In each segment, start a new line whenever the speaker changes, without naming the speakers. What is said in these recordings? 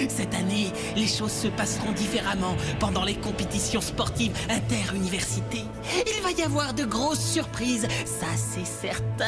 Cette année, les choses se passeront différemment pendant les compétitions sportives inter-universités. Il va y avoir de grosses surprises, ça c'est certain.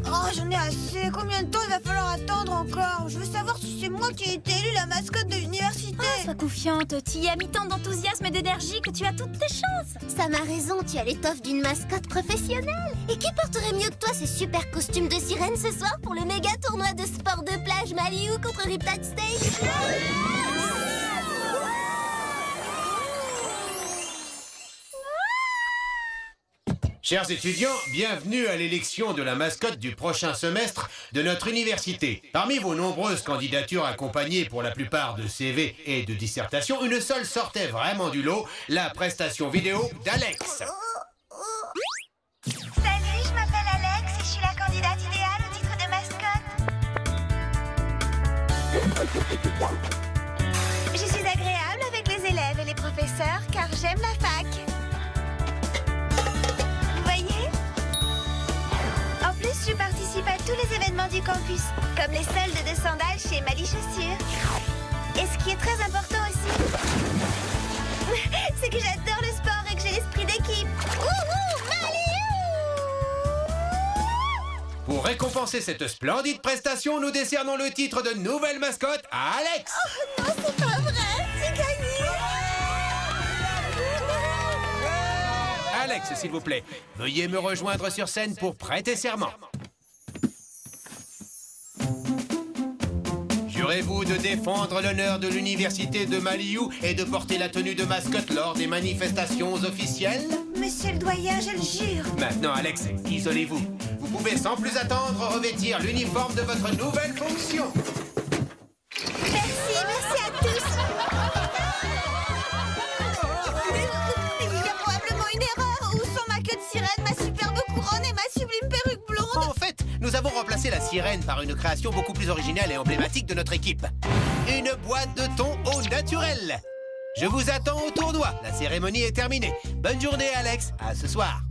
Oh, j'en ai assez. Combien de temps il va falloir attendre encore? Je veux savoir si c'est moi qui ai été élue la mascotte de l'université.
Sois confiante, tu y as mis tant d'enthousiasme et d'énergie que tu as toutes tes chances.
Sam a raison, tu as l'étoffe d'une mascotte professionnelle. Et qui porterait mieux que toi ces super costumes de sirène ce soir pour le méga tournoi de sport de plage Maliou contre Riptide Stage?
Chers étudiants, bienvenue à l'élection de la mascotte du prochain semestre de notre université. Parmi vos nombreuses candidatures accompagnées pour la plupart de CV et de dissertations, une seule sortait vraiment du lot, la prestation vidéo d'Alex.
Salut, je m'appelle Alex et je suis la candidate idéale au titre de mascotte. Je suis agréable avec les élèves et les professeurs car j'aime la fac. Je participe à tous les événements du campus, comme les soldes de sandales chez Mali Chaussures. Et ce qui est très important aussi, c'est que j'adore le sport et que j'ai l'esprit d'équipe.
Pour récompenser cette splendide prestation, nous décernons le titre de nouvelle mascotte à Alex.
Oh non, c'est pas vrai, c'est gagné.
Alex, s'il vous plaît, veuillez me rejoindre sur scène pour prêter serment. Jurez-vous de défendre l'honneur de l'université de Maliou et de porter la tenue de mascotte lors des manifestations officielles?
Monsieur le doyen, je le jure.
Maintenant, Alex, isolez-vous. Vous pouvez sans plus attendre revêtir l'uniforme de votre nouvelle fonction.
Merci à tous. Il y a probablement une erreur. Où sont ma queue de sirène, ma superbe couronne et ma sublime perruque blonde?
En fait, nous avons remplacé la sirène par une création beaucoup plus originale et emblématique de notre équipe. Une boîte de thon au naturel. Je vous attends au tournoi. La cérémonie est terminée. Bonne journée, Alex. À ce soir.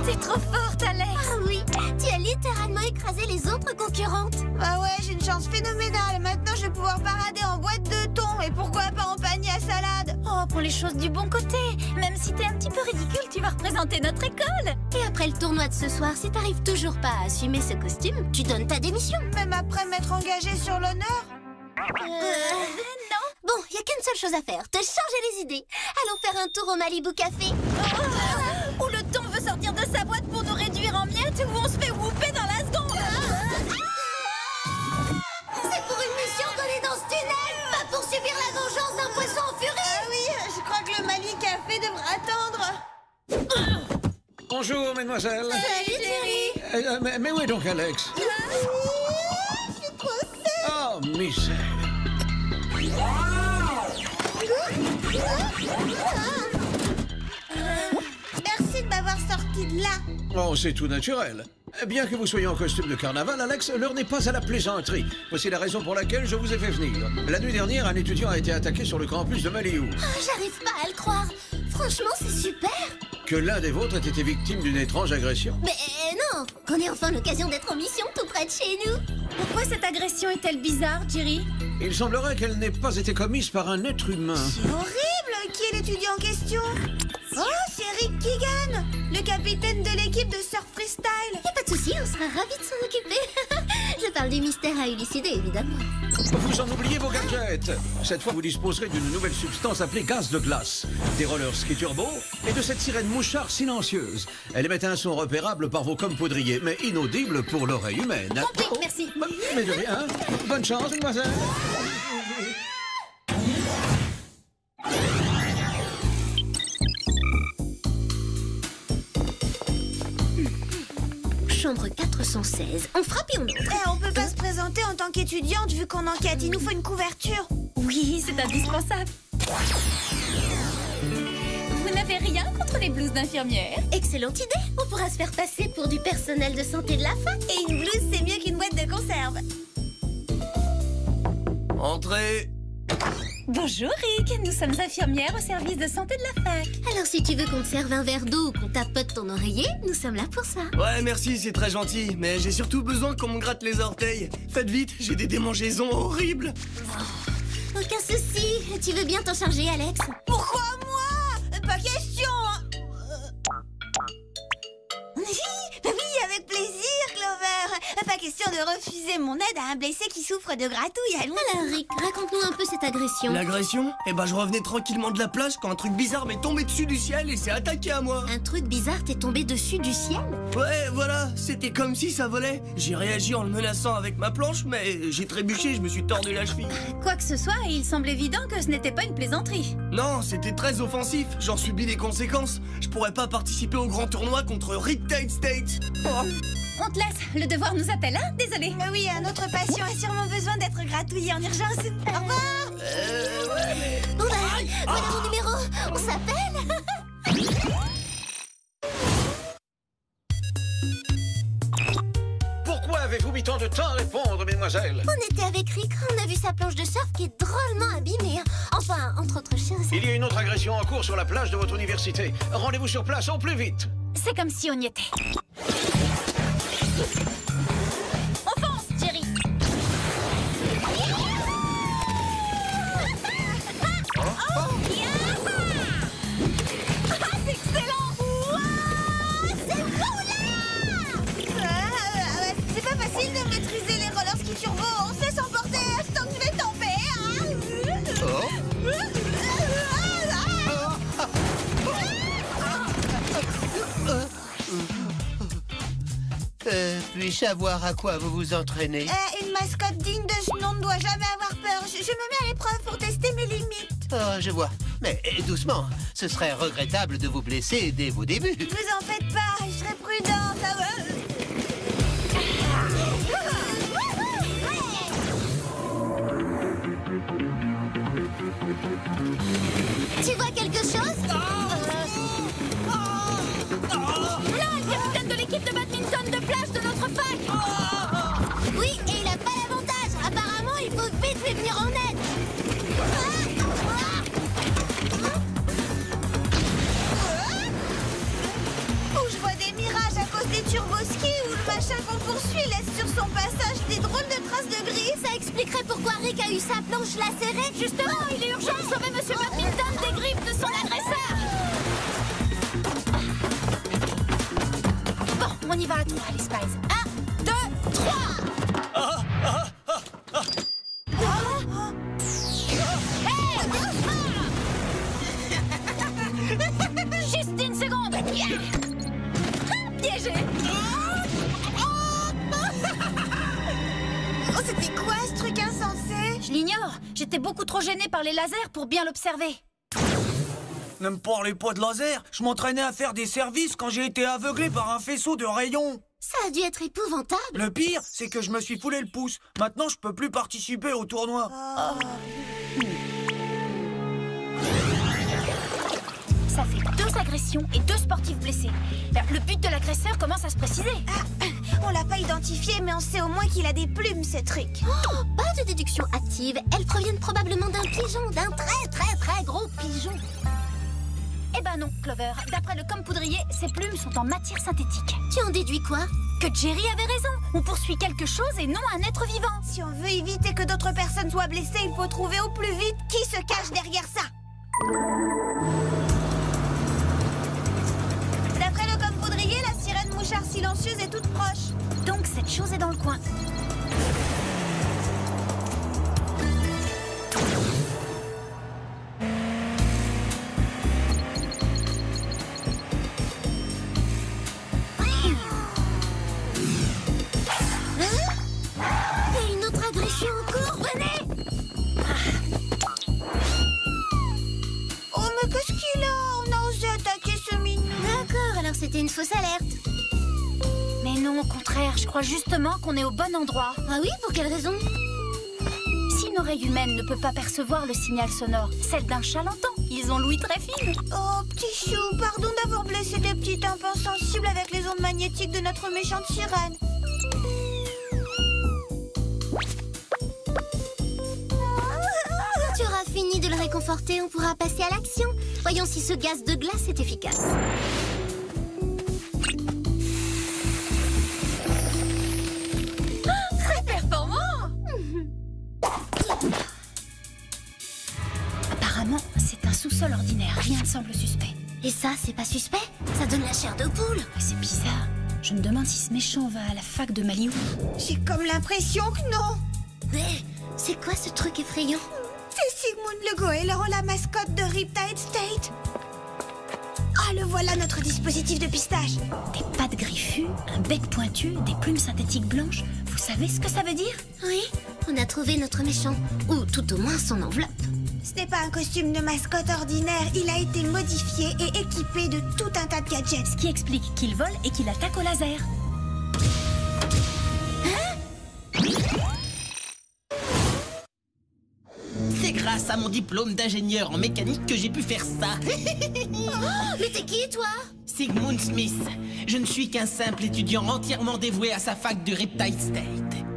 T'es trop forte, Alex.
Ah oui, tu as littéralement écrasé les autres concurrentes.
Bah ouais, j'ai une chance phénoménale. Maintenant, je vais pouvoir parader en boîte de thon. Et pourquoi pas en panier à salade?
Oh, prends les choses du bon côté. Même si t'es un petit peu ridicule, tu vas représenter notre école.
Et après le tournoi de ce soir, si t'arrives toujours pas à assumer ce costume, tu donnes ta démission.
Même après m'être engagée sur l'honneur?
Non.
Bon, y a qu'une seule chose à faire, te changer les idées. Allons faire un tour au Malibu Café.
Où le thon veut sortir de sa boîte pour nous réduire en miettes, où on se fait whooper dans la seconde.
C'est pour une mission qu'on est dans ce tunnel, pas pour subir la vengeance d'un poisson en furie.
Ah oui, je crois que le Mali Café devra attendre.
Bonjour, mesdemoiselles.
Salut, Jerry.
Mais où est donc Alex?
Je suis trop seule.
Oh, misère.
Merci de m'avoir sorti de là.
Oh, c'est tout naturel. Bien que vous soyez en costume de carnaval, Alex, l'heure n'est pas à la plaisanterie. Voici la raison pour laquelle je vous ai fait venir. La nuit dernière, un étudiant a été attaqué sur le campus de Maliou.
Oh, j'arrive pas à le croire. Franchement, c'est super.
Que l'un des vôtres ait été victime d'une étrange agression.
Mais non, qu'on ait enfin l'occasion d'être en mission tout près de chez nous.
Pourquoi cette agression est-elle bizarre, Jerry?
Il semblerait qu'elle n'ait pas été commise par un être humain.
C'est horrible. Qui est l'étudiant en question? Oh, c'est Rick Keegan, le capitaine de l'équipe de surf freestyle.
Y a pas de souci, on sera ravis de s'en occuper. Je parle du mystère à élucider, évidemment.
Vous en oubliez vos gadgets. Cette fois, vous disposerez d'une nouvelle substance appelée gaz de glace, des rollers ski turbo et de cette sirène mouchard silencieuse. Elle émet un son repérable par vos commes poudriers, mais inaudible pour l'oreille humaine.
Compris, merci.
Mais de rien. Bonne chance, mademoiselle.
Chambre 416. On frappe et on entre.
Eh, on peut pas se présenter en tant qu'étudiante vu qu'on enquête. Il nous faut une couverture.
Oui, c'est indispensable. Vous n'avez rien contre les blouses d'infirmière?
Excellente idée. On pourra se faire passer pour du personnel de santé de la fac.
Et une blouse, c'est mieux qu'une boîte de conserve.
Entrez.
Bonjour Rick, nous sommes infirmières au service de santé de la fac.
Alors si tu veux qu'on te serve un verre d'eau ou qu'on tapote ton oreiller, nous sommes là pour ça.
Ouais, merci, c'est très gentil. Mais j'ai surtout besoin qu'on me gratte les orteils. Faites vite, j'ai des démangeaisons horribles.
Aucun souci. Tu veux bien t'en charger, Alex?
Pourquoi moi? Pas question, hein. Bah oui, avec plaisir, Clover. Pas question de refuser mon aide à un blessé qui souffre de gratouille. Allons.
Alors, Rick, raconte-nous un peu cette agression.
L'agression? Eh ben, je revenais tranquillement de la plage quand un truc bizarre m'est tombé dessus du ciel et s'est attaqué à moi.
Un truc bizarre t'est tombé dessus du ciel?
Ouais, voilà, c'était comme si ça volait. J'ai réagi en le menaçant avec ma planche, mais j'ai trébuché, je me suis tordu la cheville.
Quoi que ce soit, il semble évident que ce n'était pas une plaisanterie.
Non, c'était très offensif, j'en subis les conséquences. Je pourrais pas participer au grand tournoi contre Rick Tate State. Oh.
On te laisse, le devoir nous appelle, hein? Désolé.
Mais oui, un autre patient a sûrement besoin d'être gratouillé en urgence. Au revoir.
Ouais, mais...
Bon bah, voilà mon numéro. On s'appelle.
Pourquoi avez-vous mis tant de temps à répondre, mesdemoiselles?
On était avec Rick, on a vu sa planche de surf qui est drôlement abîmée. Enfin, entre autres choses.
Il y a une autre agression en cours sur la plage de votre université. Rendez-vous sur place au plus vite.
C'est comme si on y était. On fonce, Jerry. C'est excellent.
C'est pas facile de maîtriser les roller ski turbo. On sait s'emporter tant que je vais tomber.
Puis-je savoir à quoi vous vous entraînez?
Une mascotte digne de ce nom ne doit jamais avoir peur. Je me mets à l'épreuve pour tester mes limites.
Oh, je vois. Mais doucement, ce serait regrettable de vous blesser dès vos débuts.
Ne vous en faites pas, je serai prudente.
Tu vois quelque chose?
Là, le capitaine de l'équipe de badminton de plage de notre fac.
Oui, et il a pas l'avantage. Apparemment, il faut vite lui venir en aide.
Où je vois des mirages à cause des turboskis où le machin qu'on poursuit laisse sur son passage des drôles de traces de gris.
Ça expliquerait pourquoi Rick a eu sa planche lacérée.
Justement, il est urgent de sauver Monsieur Badminton des griffes de son agresseur. Bon, on y va à toi, les Spies. 1, 2, 3. Juste une seconde. Piégé.
Oh, c'était quoi ce truc insensé?
Je l'ignore. J'étais beaucoup trop gênée par les lasers pour bien l'observer.
Ne me parlez pas de laser. Je m'entraînais à faire des services quand j'ai été aveuglé par un faisceau de rayons.
Ça a dû être épouvantable.
Le pire, c'est que je me suis foulé le pouce. Maintenant, je peux plus participer au tournoi.
Ça fait 2 agressions et 2 sportifs blessés. Le but de l'agresseur commence à se préciser.
On l'a pas identifié, mais on sait au moins qu'il a des plumes, ce truc.
Oh, pas de déduction active. Elles proviennent probablement d'un pigeon, d'un très gros pigeon.
Eh ben non, Clover. D'après le Compoudrier, ces plumes sont en matière synthétique.
Tu en déduis quoi?
Que Jerry avait raison. On poursuit quelque chose et non un être vivant.
Si on veut éviter que d'autres personnes soient blessées, il faut trouver au plus vite qui se cache derrière ça. D'après le Compoudrier, la sirène mouchard silencieuse est toute proche.
Donc cette chose est dans le coin.
Et une autre agression en cours, venez!
Oh, mais qu'est-ce qu'il a? On a osé attaquer ce mignon.
D'accord, alors c'était une fausse alerte.
Mais non, au contraire, je crois justement qu'on est au bon endroit.
Ah oui, pour quelle raison?
Si nos l'oreille humaine ne peut pas percevoir le signal sonore. Celle d'un chat l'entend. Ils ont l'ouïe très fine.
Oh, petit chou, pardon d'avoir blessé tes petits tympans sensibles avec les ondes magnétiques de notre méchante sirène.
Quand tu auras fini de le réconforter, on pourra passer à l'action. Voyons si ce gaz de glace est efficace.
Très performant. Apparemment, c'est un sous-sol ordinaire. Rien ne semble suspect.
Et ça, c'est pas suspect? Ça donne la chair de poule.
C'est bizarre. Je me demande si ce méchant va à la fac de Maliou.
J'ai comme l'impression que non.
Mais c'est quoi ce truc effrayant?
C'est Sigmund le goéland, la mascotte de Riptide State. Ah, le voilà notre dispositif de pistage.
Des pattes griffues, un bec pointu, des plumes synthétiques blanches. Vous savez ce que ça veut dire?
Oui, on a trouvé notre méchant. Ou tout au moins son enveloppe.
Ce n'est pas un costume de mascotte ordinaire. Il a été modifié et équipé de tout un tas de gadgets.
Ce qui explique qu'il vole et qu'il attaque au laser.
C'est grâce à mon diplôme d'ingénieur en mécanique que j'ai pu faire ça.
Oh, mais t'es qui, toi?
Sigmund Smith. Je ne suis qu'un simple étudiant entièrement dévoué à sa fac de Riptide State.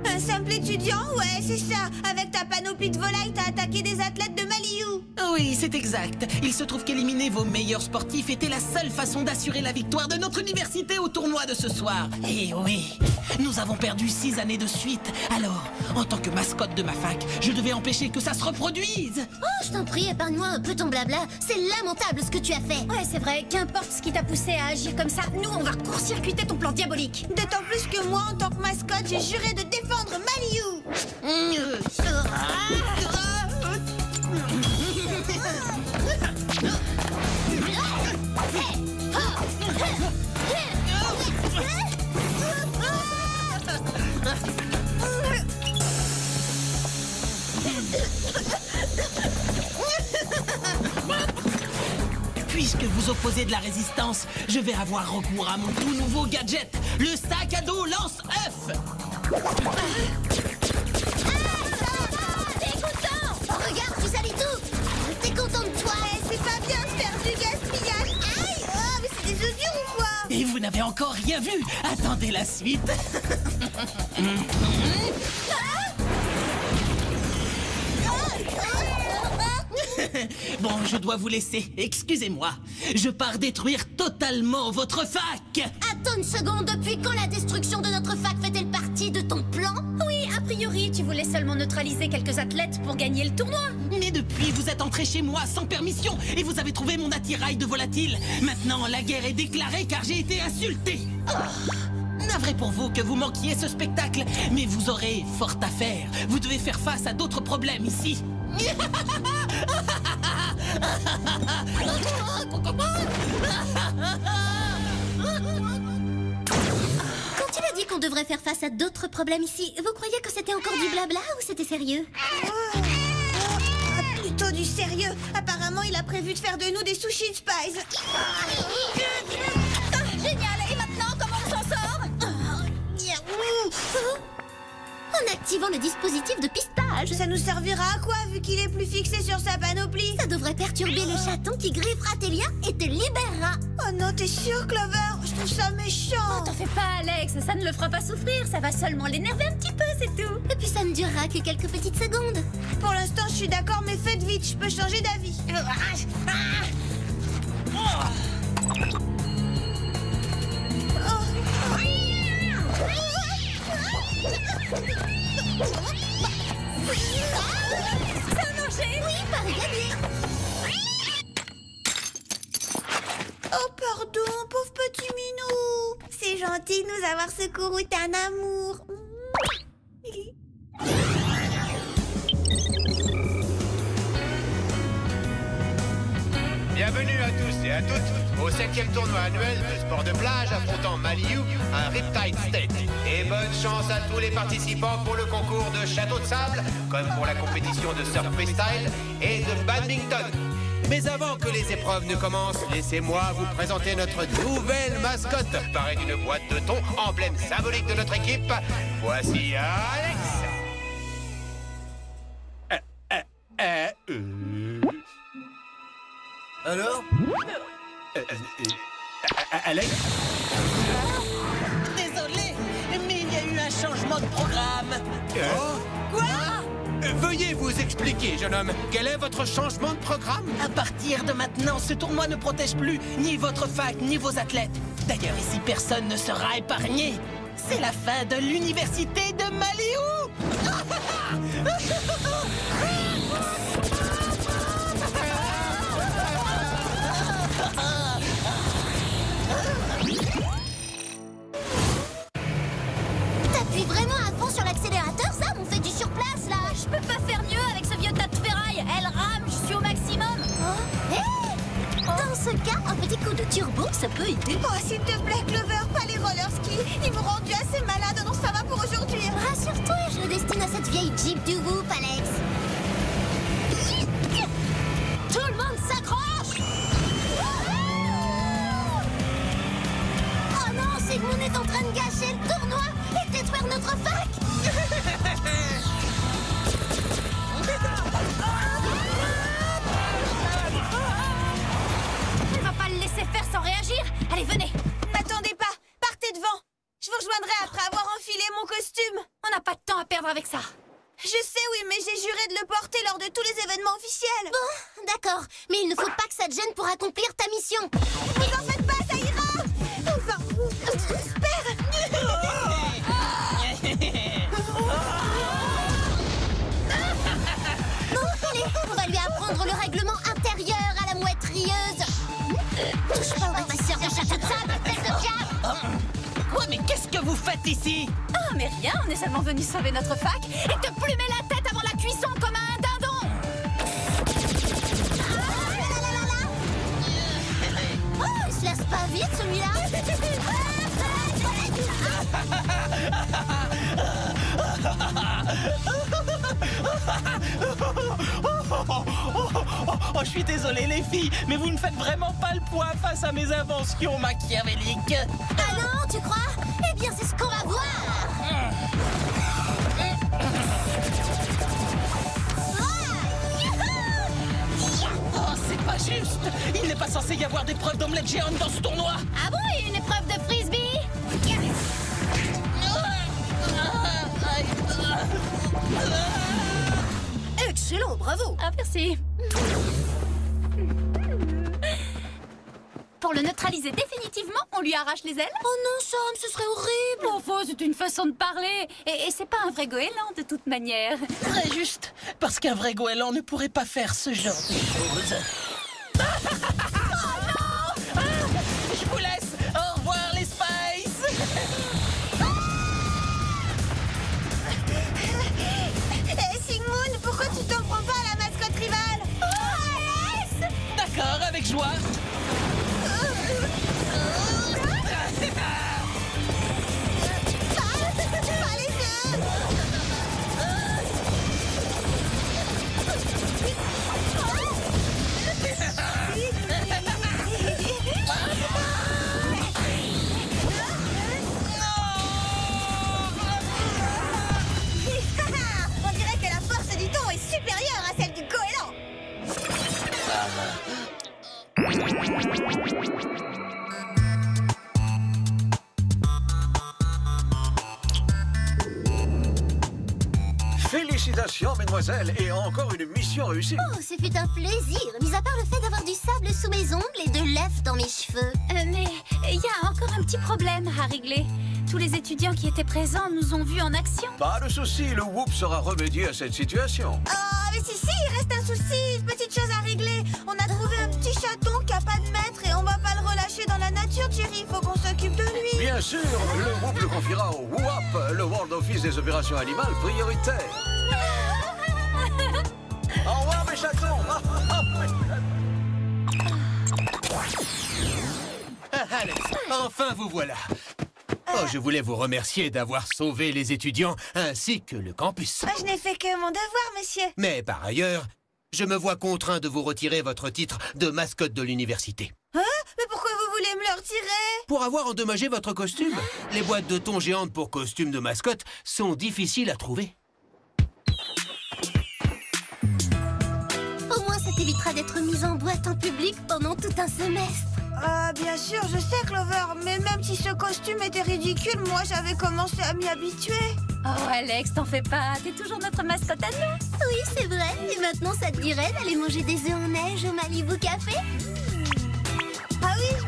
Un simple étudiant? Ouais, c'est ça. Avec ta panoplie de volailles, t'as attaqué des athlètes de Maliou.
Oui, c'est exact. Il se trouve qu'éliminer vos meilleurs sportifs était la seule façon d'assurer la victoire de notre université au tournoi de ce soir. Et oui, nous avons perdu 6 années de suite. Alors, en tant que mascotte de ma fac, je devais empêcher que ça se reproduise.
Oh, je t'en prie, épargne-moi un peu ton blabla. C'est lamentable ce que tu as fait.
Ouais, c'est vrai. Qu'importe ce qui t'a poussé à agir comme ça, nous, on va court-circuiter ton plan diabolique.
D'autant plus que moi, en tant que mascotte, j'ai juré de défendre Maliou.
Puisque vous opposez de la résistance, je vais avoir recours à mon tout nouveau gadget, le sac à dos lance-œuf.
Dégoûtant! Oh, regarde, tu salis tout! T'es content de toi?
C'est pas bien de faire du gaspillage. Aïe! Oh, mais c'est des oignons ou quoi?
Et vous n'avez encore rien vu. Attendez la suite. Bon, je dois vous laisser. Excusez-moi. Je pars détruire totalement votre fac.
Attends une seconde, depuis quand la destruction de notre fac fait-elle partie de ton plan?
Oui, a priori, tu voulais seulement neutraliser quelques athlètes pour gagner le tournoi.
Mais depuis, vous êtes entré chez moi sans permission et vous avez trouvé mon attirail de volatile. Maintenant, la guerre est déclarée car j'ai été insulté. Navré pour vous que vous manquiez ce spectacle, mais vous aurez fort à faire. Vous devez faire face à d'autres problèmes ici.
Quand il a dit qu'on devrait faire face à d'autres problèmes ici, vous croyez que c'était encore du blabla ou c'était sérieux?
Plutôt du sérieux. Apparemment, il a prévu de faire de nous des sushis de Spice.
Génial. Et maintenant, comment on s'en sort?
En activant le dispositif de pistage.
Ça nous servira à quoi, vu qu'il est plus fixé sur sa panoplie?
Ça devrait perturber le chaton qui griffera tes liens et te libérera.
Oh non, t'es sûr, Clover? Je trouve ça méchant.
T'en fais pas, Alex. Ça ne le fera pas souffrir. Ça va seulement l'énerver un petit peu, c'est tout.
Et puis ça ne durera que quelques petites secondes.
Pour l'instant, je suis d'accord, mais faites vite, je peux changer d'avis.
Ça a marché.
Oui, pari gagné.
Oh, pardon, pauvre petit minou. C'est gentil de nous avoir secouru, t'es un amour.
Bienvenue à tous et à toutes au 7e tournoi annuel de sport de plage affrontant Maliou à Riptide State. Et bonne chance à tous les participants pour le concours de château de sable, comme pour la compétition de surf freestyle et de badminton. Mais avant que les épreuves ne commencent, laissez-moi vous présenter notre nouvelle mascotte, parée d'une boîte de thon, emblème symbolique de notre équipe. Voici Alex.
Alors?
Alex?
Désolé, mais il y a eu un changement de programme.
Quoi? Veuillez vous expliquer, jeune homme. Quel est votre changement de programme?
À partir de maintenant, ce tournoi ne protège plus ni votre fac, ni vos athlètes. D'ailleurs, ici, personne ne sera épargné. C'est la fin de l'université de Maliou.
T'appuies vraiment à fond sur l'accélérateur, ça? On fait du surplace, là.
Je peux pas faire mieux avec ce vieux tas de ferraille. Elle rame, je suis au maximum.
Dans ce cas, un petit coup de turbo, ça peut aider.
Oh, s'il te plaît, Clover, pas les roller skis. Ils m'ont rendu assez malade, donc ça va pour aujourd'hui.
Rassure-toi, je le destine à cette vieille Jeep du Whoop, Alex. Tout le monde s'accroche! Oh non, Sigmund est en train de gâcher le tournoi et détruire notre fac!
Elle va pas le laisser faire sans réagir. Allez, venez.
N'attendez pas, partez devant. Je vous rejoindrai après avoir enfilé mon costume.
On n'a pas de temps à perdre avec ça.
Je sais, oui, mais j'ai juré de le porter lors de tous les événements officiels.
Bon, d'accord, mais il ne faut pas que ça te gêne pour accomplir ta mission.
Vous en faites pas, ça ira. Enfin, j'espère.
Bon, allez, on va lui apprendre le règlement intérieur à la mouette rieuse. Touche pas au bâtisseur de château de sable, tête de diable.
Quoi, mais qu'est-ce que vous faites ici?
Ah, mais rien, on est seulement venu sauver notre fac et te plumer la tête avant la cuisson comme un dindon.
Oh, il se laisse pas vite, celui-là.
Oh, je suis désolé, les filles, mais vous ne faites vraiment pas le poids face à mes inventions machiavéliques.
Ah non, tu crois? Eh bien, c'est ce qu'on va voir.
Oh, c'est pas juste. Il n'est pas censé y avoir d'épreuve d'omelette géante dans ce tournoi.
Ah bon, et une épreuve de frisbee?
Excellent, bravo.
Ah, merci. Pour le neutraliser définitivement, on lui arrache les ailes?
Oh non, Sam, ce serait horrible.
Enfin, c'est une façon de parler. Et c'est pas un vrai goéland, de toute manière.
Très juste, parce qu'un vrai goéland ne pourrait pas faire ce genre de choses. Oh non! Je vous laisse. Au revoir, les Spice.
Sigmund, pourquoi tu t'en prends pas à la mascotte rivale? Oh, Alice!
D'accord, avec joie.
Pas les deux! On dirait que la force du thon est supérieure à celle du goéland.
Félicitations, mesdemoiselles, et encore une mission réussie.
Oh, ce fut un plaisir, mis à part le fait d'avoir du sable sous mes ongles et de l'œuf dans mes cheveux.
Mais il y a encore un petit problème à régler. Tous les étudiants qui étaient présents nous ont vus en action.
Pas de souci, le Whoop sera remédié à cette situation.
Oh, mais si, il reste un souci, une petite chose à régler. On a trouvé un petit chaton qui a pas de maître et on va pas le relâcher dans la nature, Jerry. Faut qu'on s'occupe de lui.
Bien sûr, le Whoop le confiera au WOAP, le World Office des opérations animales prioritaires. Au revoir, mes chatons.
Ah, Alex, enfin vous voilà. Oh, je voulais vous remercier d'avoir sauvé les étudiants ainsi que le campus.
Je n'ai fait que mon devoir, monsieur.
Mais par ailleurs, je me vois contraint de vous retirer votre titre de mascotte de l'université.
Hein? Mais pourquoi vous voulez me le retirer?
Pour avoir endommagé votre costume. Les boîtes de thon géantes pour costumes de mascotte sont difficiles à trouver.
Au moins, cette t'évitera d'être mise en boîte en public pendant tout un semestre.
Ah, bien sûr, je sais, Clover, mais même si ce costume était ridicule, moi j'avais commencé à m'y habituer.
Oh, Alex, t'en fais pas. T'es toujours notre mascotte à nous.
Oui, c'est vrai. Et maintenant, ça te dirait d'aller manger des œufs en neige au Malibu Café?
Ah oui, je